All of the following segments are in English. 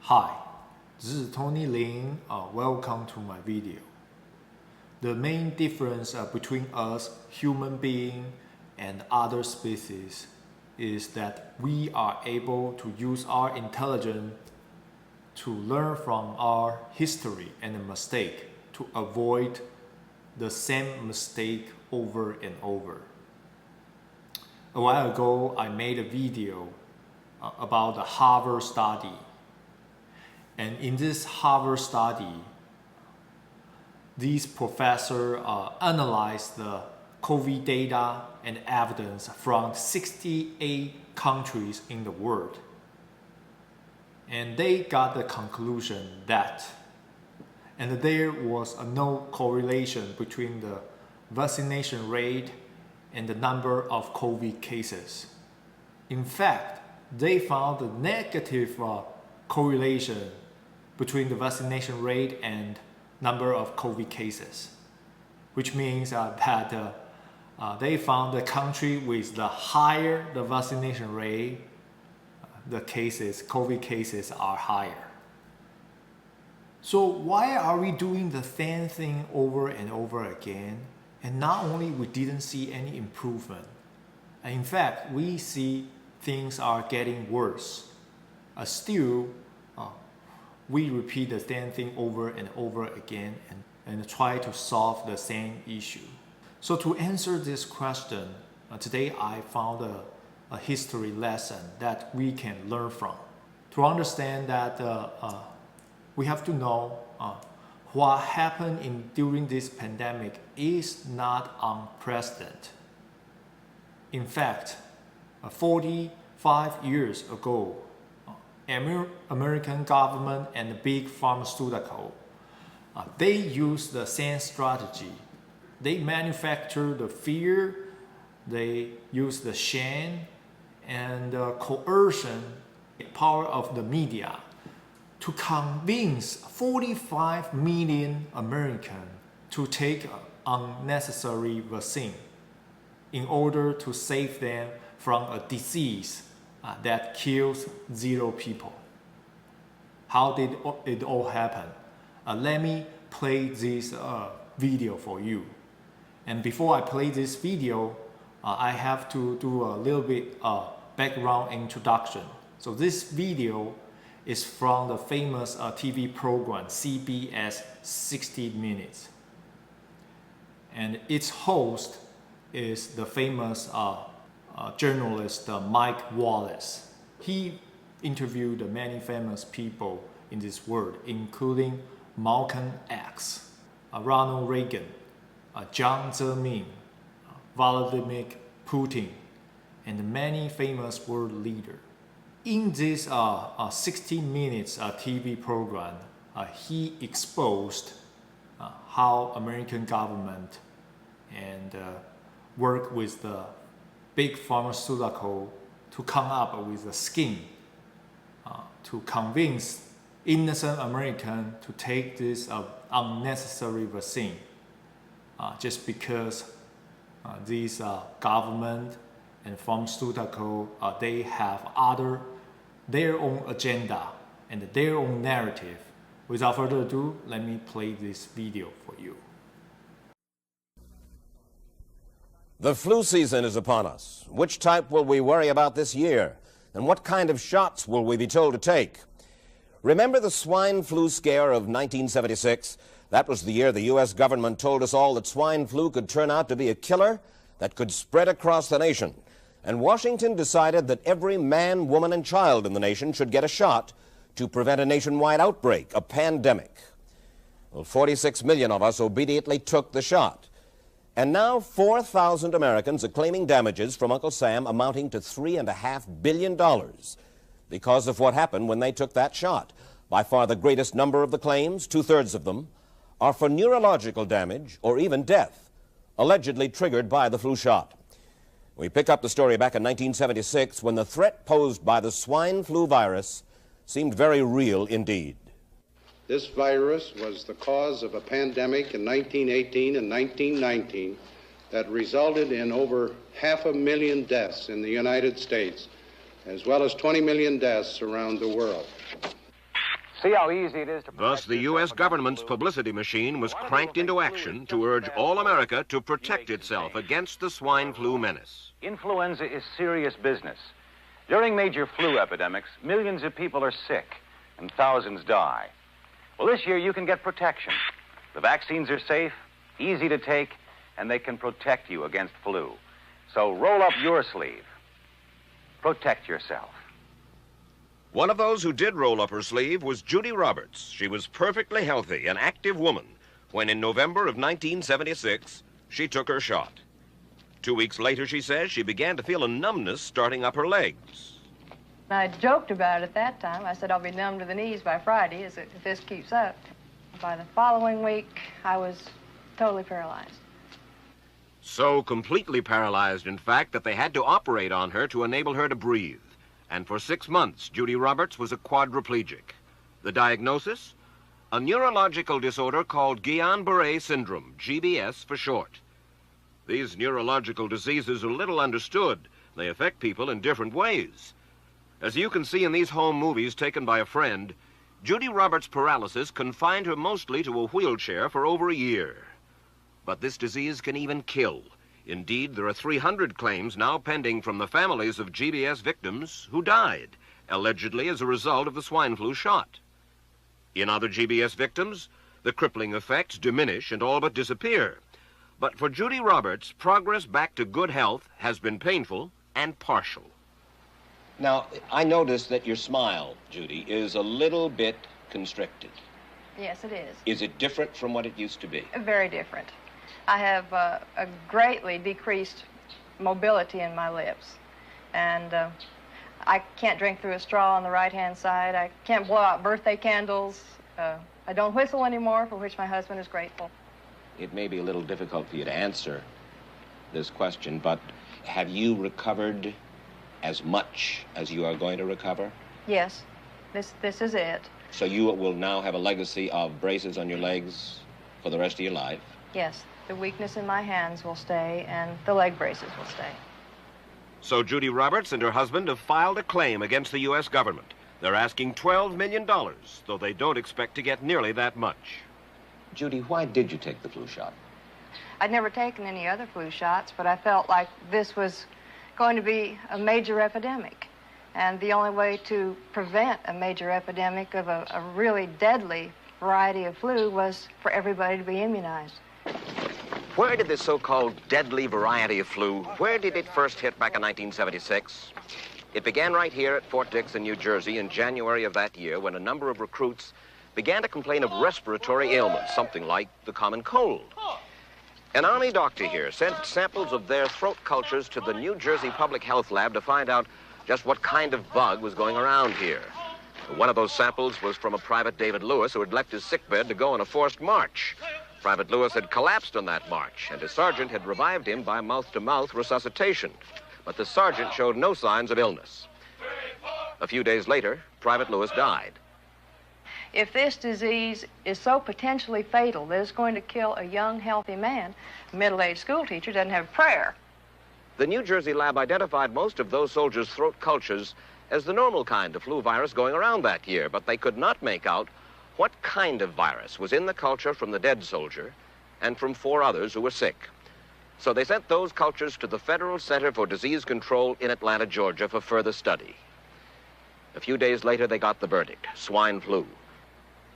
Hi, this is Tony Lin. Welcome to my video. The main difference between us human beings and other species is that we are able to use our intelligence to learn from our history and mistake to avoid the same mistake over and over. A while ago, I made a video about the Harvard study. And in this Harvard study, these professors analyzed the COVID data and evidence from 68 countries in the world. And they got the conclusion that there was no correlation between the vaccination rate and the number of COVID cases. In fact, they found a negative correlation between the vaccination rate and number of COVID cases, which means that they found the country with the higher the vaccination rate, the COVID cases are higher. So why are we doing the same thing over and over again? And not only we didn't see any improvement, in fact, we see things are getting worse. Still, we repeat the same thing over and over again and try to solve the same issue. So to answer this question, today I found a history lesson that we can learn from. To understand that we have to know what happened during this pandemic is not unprecedented. In fact, 45 years ago, American government and the big pharmaceutical, they use the same strategy. They manufacture the fear, they use the shame and the coercion power of the media to convince 45 million Americans to take unnecessary vaccine in order to save them from a disease that kills 0 people. How did it all happen? Let me play this video for you. And before I play this video, I have to do a little bit background introduction. So this video is from the famous TV program CBS 60 Minutes. And its host is the famous journalist Mike Wallace. He interviewed many famous people in this world, including Malcolm X, Ronald Reagan, Jiang Zemin, Vladimir Putin, and many famous world leaders. In this 60 Minutes TV program, he exposed how American government and work with the big pharmaceutical to come up with a scheme to convince innocent Americans to take this unnecessary vaccine just because these government and pharmaceutical they have their own agenda and their own narrative. Without further ado, let me play this video for you. The flu season is upon us. Which type will we worry about this year? And what kind of shots will we be told to take? Remember the swine flu scare of 1976? That was the year the U.S. government told us all that swine flu could turn out to be a killer that could spread across the nation. And Washington decided that every man, woman, and child in the nation should get a shot to prevent a nationwide outbreak, a pandemic. Well, 46 million of us obediently took the shot. And now 4,000 Americans are claiming damages from Uncle Sam amounting to $3.5 billion because of what happened when they took that shot. By far the greatest number of the claims, 2/3 of them, are for neurological damage or even death, allegedly triggered by the flu shot. We pick up the story back in 1976 when the threat posed by the swine flu virus seemed very real indeed. This virus was the cause of a pandemic in 1918 and 1919 that resulted in over 500,000 deaths in the United States, as well as 20 million deaths around the world. See how easy it is to... Thus, the U.S. government's publicity machine was cranked into action to urge all America to protect itself against the swine flu menace. Influenza is serious business. During major flu epidemics, millions of people are sick and thousands die. Well, this year you can get protection. The vaccines are safe, easy to take, and they can protect you against flu. So roll up your sleeve. Protect yourself. One of those who did roll up her sleeve was Judy Roberts. She was perfectly healthy, an active woman, when in November of 1976, she took her shot. 2 weeks later, she says, she began to feel a numbness starting up her legs. I joked about it at that time. I said, I'll be numb to the knees by Friday if this keeps up. By the following week, I was totally paralyzed. So completely paralyzed, in fact, that they had to operate on her to enable her to breathe. And for 6 months, Judy Roberts was a quadriplegic. The diagnosis? A neurological disorder called Guillain-Barré syndrome, GBS for short. These neurological diseases are little understood. They affect people in different ways. As you can see in these home movies taken by a friend, Judy Roberts' paralysis confined her mostly to a wheelchair for over a year. But this disease can even kill. Indeed, there are 300 claims now pending from the families of GBS victims who died, allegedly as a result of the swine flu shot. In other GBS victims, the crippling effects diminish and all but disappear. But for Judy Roberts, progress back to good health has been painful and partial. Now, I noticed that your smile, Judy, is a little bit constricted. Yes, it is. Is it different from what it used to be? Very different. I have a greatly decreased mobility in my lips. And I can't drink through a straw on the right-hand side. I can't blow out birthday candles. I don't whistle anymore, for which my husband is grateful. It may be a little difficult for you to answer this question, but have you recovered as much as you are going to recover? Yes, this is it. So you will now have a legacy of braces on your legs for the rest of your life? Yes, the weakness in my hands will stay, and the leg braces will stay. So Judy Roberts and her husband have filed a claim against the U.S. government. They're asking $12 million, though they don't expect to get nearly that much. Judy, why did you take the flu shot? I'd never taken any other flu shots, but I felt like this was going to be a major epidemic. And the only way to prevent a major epidemic of a really deadly variety of flu was for everybody to be immunized. Where did this so-called deadly variety of flu, where did it first hit back in 1976? It began right here at Fort Dix in New Jersey in January of that year when a number of recruits began to complain of respiratory ailments, something like the common cold. An Army doctor here sent samples of their throat cultures to the New Jersey Public Health Lab to find out just what kind of bug was going around here. One of those samples was from a Private David Lewis who had left his sickbed to go on a forced march. Private Lewis had collapsed on that march, and his sergeant had revived him by mouth-to-mouth resuscitation. But the sergeant showed no signs of illness. A few days later, Private Lewis died. If this disease is so potentially fatal that it's going to kill a young, healthy man, a middle-aged school teacher doesn't have a prayer. The New Jersey lab identified most of those soldiers' throat cultures as the normal kind of flu virus going around that year, but they could not make out what kind of virus was in the culture from the dead soldier and from 4 others who were sick. So they sent those cultures to the Federal Center for Disease Control in Atlanta, Georgia, for further study. A few days later, they got the verdict: swine flu.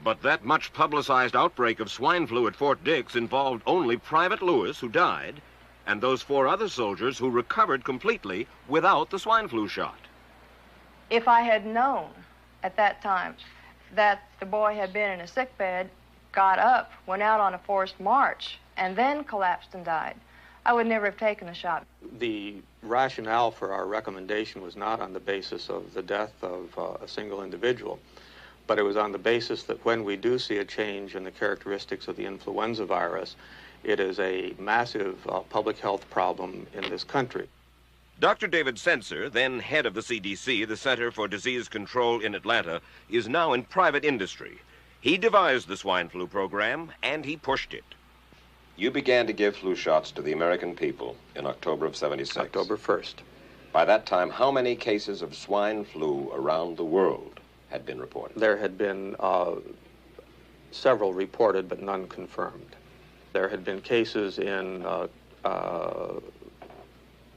But that much publicized outbreak of swine flu at Fort Dix involved only Private Lewis, who died, and those 4 other soldiers who recovered completely without the swine flu shot. If I had known at that time that the boy had been in a sick bed, got up, went out on a forced march, and then collapsed and died, I would never have taken the shot. The rationale for our recommendation was not on the basis of the death of a single individual, but it was on the basis that when we do see a change in the characteristics of the influenza virus, it is a massive public health problem in this country. Dr. David Senser, then head of the CDC, the Center for Disease Control in Atlanta, is now in private industry. He devised the swine flu program, and he pushed it. You began to give flu shots to the American people in October of '76. October 1st. By that time, how many cases of swine flu around the world had been reported? There had been several reported, but none confirmed. There had been cases in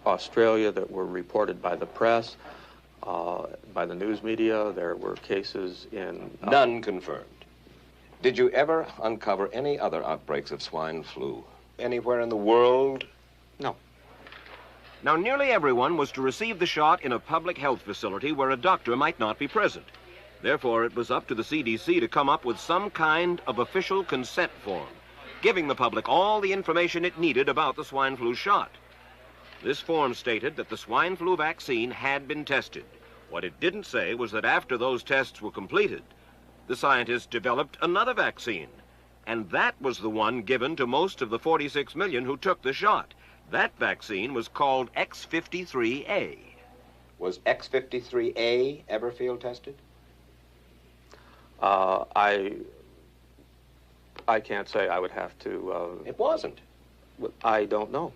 Australia that were reported by the press, by the news media. There were cases in... None confirmed. Did you ever uncover any other outbreaks of swine flu anywhere in the world? No. Now, nearly everyone was to receive the shot in a public health facility where a doctor might not be present. Therefore, it was up to the CDC to come up with some kind of official consent form, giving the public all the information it needed about the swine flu shot. This form stated that the swine flu vaccine had been tested. What it didn't say was that after those tests were completed, the scientists developed another vaccine, and that was the one given to most of the 46 million who took the shot. That vaccine was called X53A. Was X53A ever field tested? I can't say. I would have to... It wasn't. I don't know.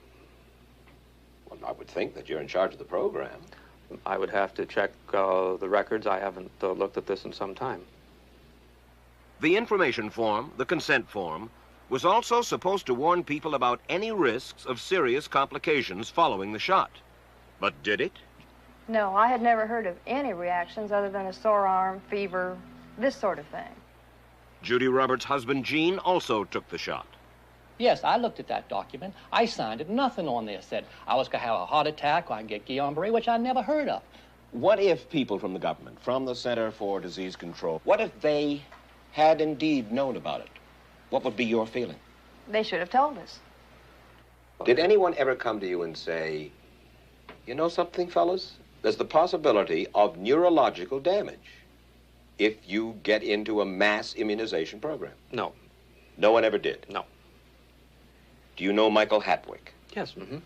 Well, I would think that you're in charge of the program. I would have to check the records. I haven't looked at this in some time. The information form, the consent form, was also supposed to warn people about any risks of serious complications following the shot. But did it? No, I had never heard of any reactions other than a sore arm, fever, this sort of thing. Judy Roberts' husband, Gene, also took the shot. Yes, I looked at that document. I signed it. Nothing on there said I was going to have a heart attack or I get Guillain-Barré, which I never heard of. What if people from the government, from the Center for Disease Control, what if they had indeed known about it? What would be your feeling? They should have told us. Did anyone ever come to you and say, you know something, fellas? There's the possibility of neurological damage if you get into a mass immunization program? No. No one ever did? No. Do you know Michael Hatwick? Yes. Mm-hmm.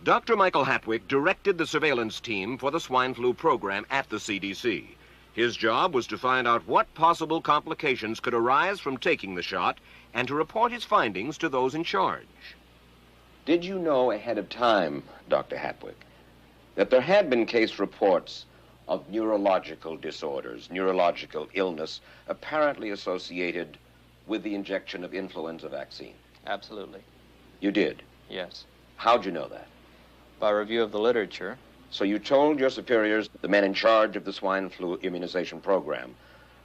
Dr. Michael Hatwick directed the surveillance team for the swine flu program at the CDC. His job was to find out what possible complications could arise from taking the shot and to report his findings to those in charge. Did you know ahead of time, Dr. Hatwick, that there had been case reports of neurological disorders, neurological illness, apparently associated with the injection of influenza vaccine? Absolutely. You did? Yes. How'd you know that? By review of the literature. So you told your superiors, the men in charge of the swine flu immunization program,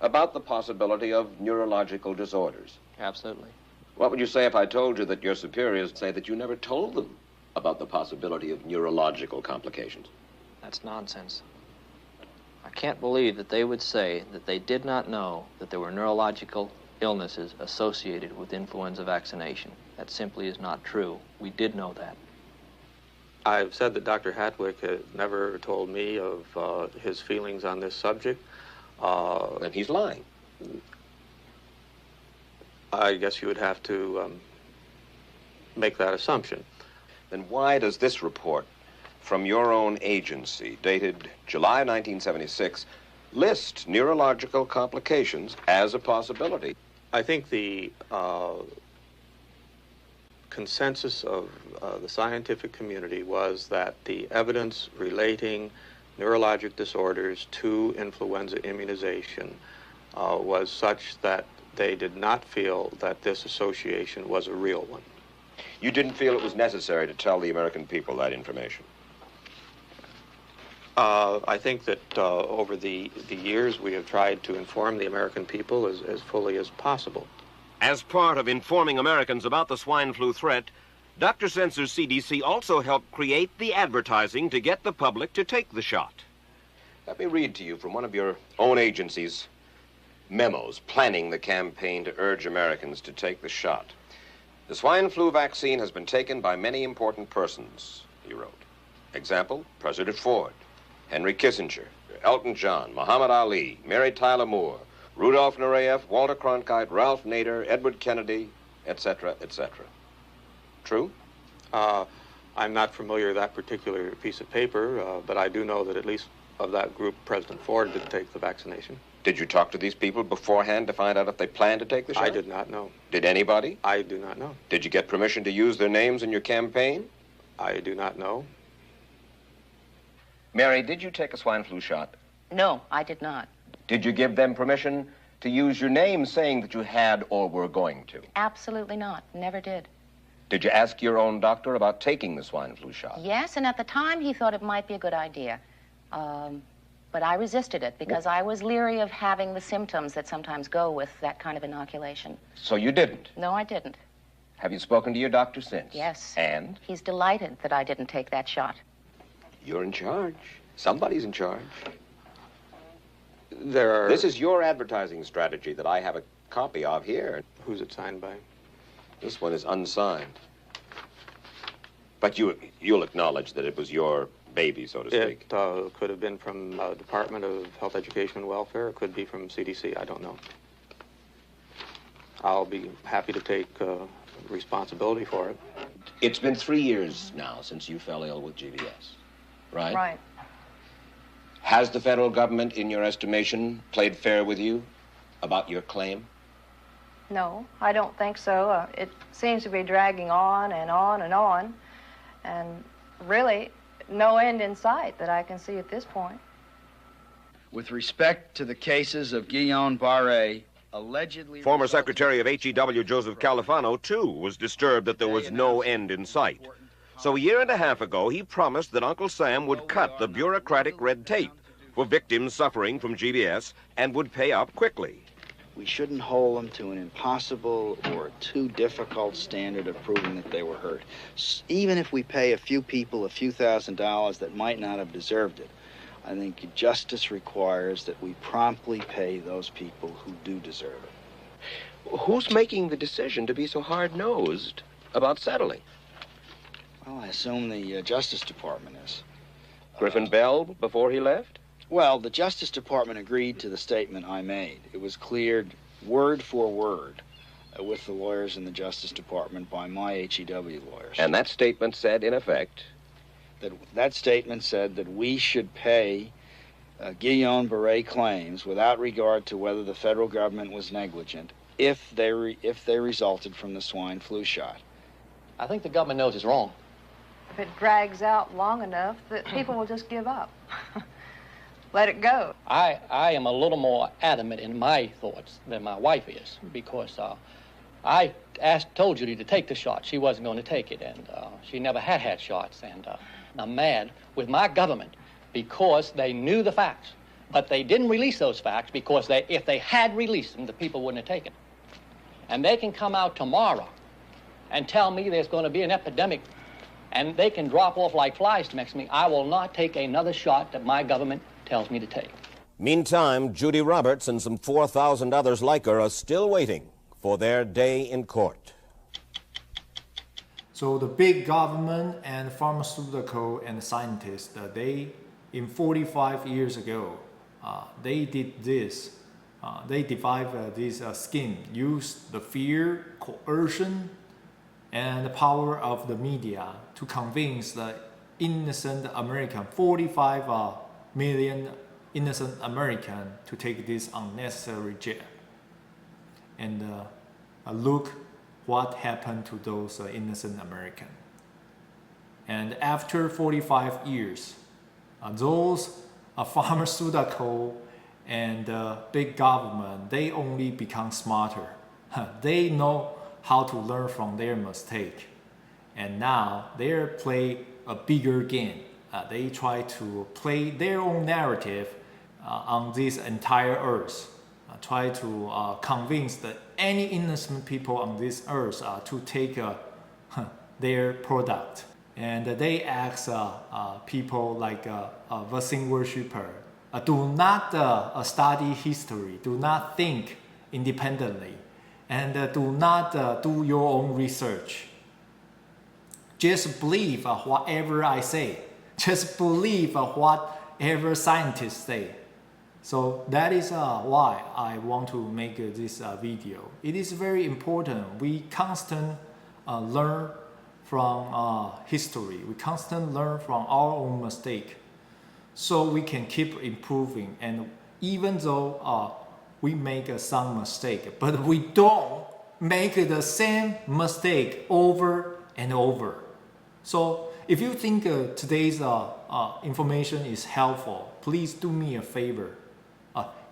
about the possibility of neurological disorders? Absolutely. What would you say if I told you that your superiors say that you never told them about the possibility of neurological complications? That's nonsense. I can't believe that they would say that they did not know that there were neurological illnesses associated with influenza vaccination. That simply is not true. We did know that. I've said that Dr. Hatwick had never told me of his feelings on this subject. Then he's lying. I guess you would have to make that assumption. Then why does this report from your own agency, dated July 1976, list neurological complications as a possibility? I think the consensus of the scientific community was that the evidence relating neurologic disorders to influenza immunization was such that they did not feel that this association was a real one. You didn't feel it was necessary to tell the American people that information? I think that over the years we have tried to inform the American people as fully as possible. As part of informing Americans about the swine flu threat, Dr. Sensor's CDC also helped create the advertising to get the public to take the shot. Let me read to you from one of your own agency's memos planning the campaign to urge Americans to take the shot. The swine flu vaccine has been taken by many important persons, he wrote. Example, President Ford, Henry Kissinger, Elton John, Muhammad Ali, Mary Tyler Moore, Rudolph Nureyev, Walter Cronkite, Ralph Nader, Edward Kennedy, etc., etc. True? I'm not familiar with that particular piece of paper, but I do know that at least of that group, President Ford did take the vaccination. Did you talk to these people beforehand to find out if they planned to take the shot? I did not know. Did anybody? I do not know. Did you get permission to use their names in your campaign? I do not know. Mary, did you take a swine flu shot? No, I did not. Did you give them permission to use your name saying that you had or were going to? Absolutely not. Never did. Did you ask your own doctor about taking the swine flu shot? Yes, and at the time he thought it might be a good idea. But I resisted it because I was leery of having the symptoms that sometimes go with that kind of inoculation. So you didn't? No, I didn't. Have you spoken to your doctor since? Yes. And? He's delighted that I didn't take that shot. You're in charge. Somebody's in charge. This is your advertising strategy that I have a copy of here. Who's it signed by? This one is unsigned. But you'll acknowledge that it was your baby, so to speak. It could have been from Department of Health, Education, and Welfare. It could be from CDC. I don't know. I'll be happy to take responsibility for it. It's been 3 years now since you fell ill with GBS, right? Right. Has the federal government, in your estimation, played fair with you about your claim? No, I don't think so. It seems to be dragging on and on and on, and really no end in sight that I can see at this point. With respect to the cases of Guillain-Barré, allegedly... Former Secretary of HEW Joseph Califano, too, was disturbed that there was no end in sight. So a year and a half ago, he promised that Uncle Sam would cut the bureaucratic red tape for victims suffering from GBS and would pay up quickly. We shouldn't hold them to an impossible or too difficult standard of proving that they were hurt. Even if we pay a few people a few $1,000s that might not have deserved it, I think justice requires that we promptly pay those people who do deserve it. Who's making the decision to be so hard-nosed about settling? Well, I assume the Justice Department is. Griffin Bell before he left? Well, the Justice Department agreed to the statement I made. It was cleared word for word with the lawyers in the Justice Department by my HEW lawyers. And that statement said, in effect... That statement said that we should pay Guillain-Barré claims without regard to whether the federal government was negligent if they resulted from the swine flu shot. I think the government knows it's wrong. If it drags out long enough, that people will just give up. Let it go. I am a little more adamant in my thoughts than my wife is, because I told Judy to take the shot. She wasn't going to take it, and she never had shots. And I'm mad with my government because they knew the facts, but they didn't release those facts because if they had released them, the people wouldn't have taken it. And they can come out tomorrow and tell me there's going to be an epidemic, and they can drop off like flies next to me. I will not take another shot that my government tells me to take. Meantime, Judy Roberts and some 4,000 others like her are still waiting for their day in court. So the big government and pharmaceutical and scientists, they, in 45 years ago, they did this. They devised this scheme, used the fear, coercion, and the power of the media to convince the innocent American, 45 million innocent American, to take this unnecessary jab. And look what happened to those innocent Americans. And after 45 years, those pharmaceutical and big government, they only become smarter. They know how to learn from their mistake. And now they play a bigger game. They try to play their own narrative on this entire earth. Try to convince any innocent people on this earth to take their product. And they ask people like vaccine worshiper, do not study history, do not think independently, and do not do your own research. Just believe whatever I say. Just believe whatever scientists say. So that is why I want to make this video. It is very important. We constantly learn from history. We constantly learn from our own mistake, so we can keep improving. And even though we make some mistake, but we don't make the same mistake over and over. So if you think today's information is helpful, please do me a favor.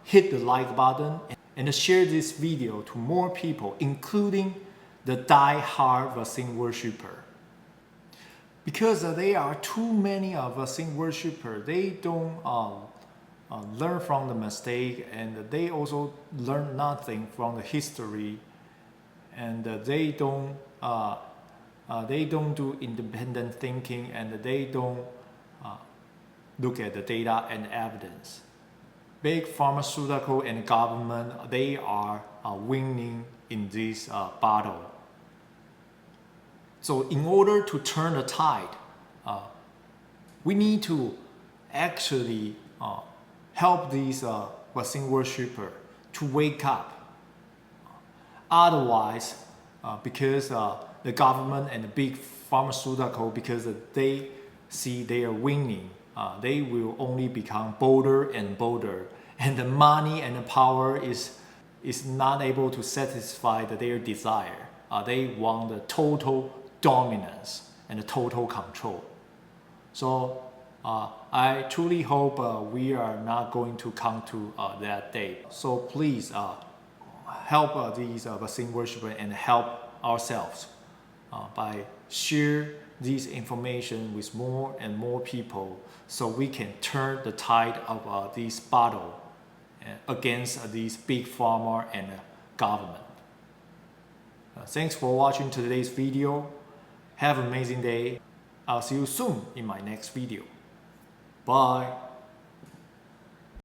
hit the like button and share this video to more people, including the die-hard vaccine worshiper. Because there are too many vaccine worshippers, they don't learn from the mistake, and they also learn nothing from the history, and they don't do independent thinking, and they don't look at the data and evidence. Big pharmaceutical and government, they are winning in this battle. So in order to turn the tide, we need to actually help these vaccine worshippers to wake up. Otherwise, because the government and the big pharmaceutical, because they see they are winning, they will only become bolder and bolder, and the money and the power is not able to satisfy their desire. They want the total dominance and the total control. So I truly hope we are not going to come to that day. So please help these vaccine worshippers and help ourselves by share this information with more and more people, so we can turn the tide of this battle against these big pharma and government. Thanks for watching today's video. Have an amazing day. I'll see you soon in my next video. Bye.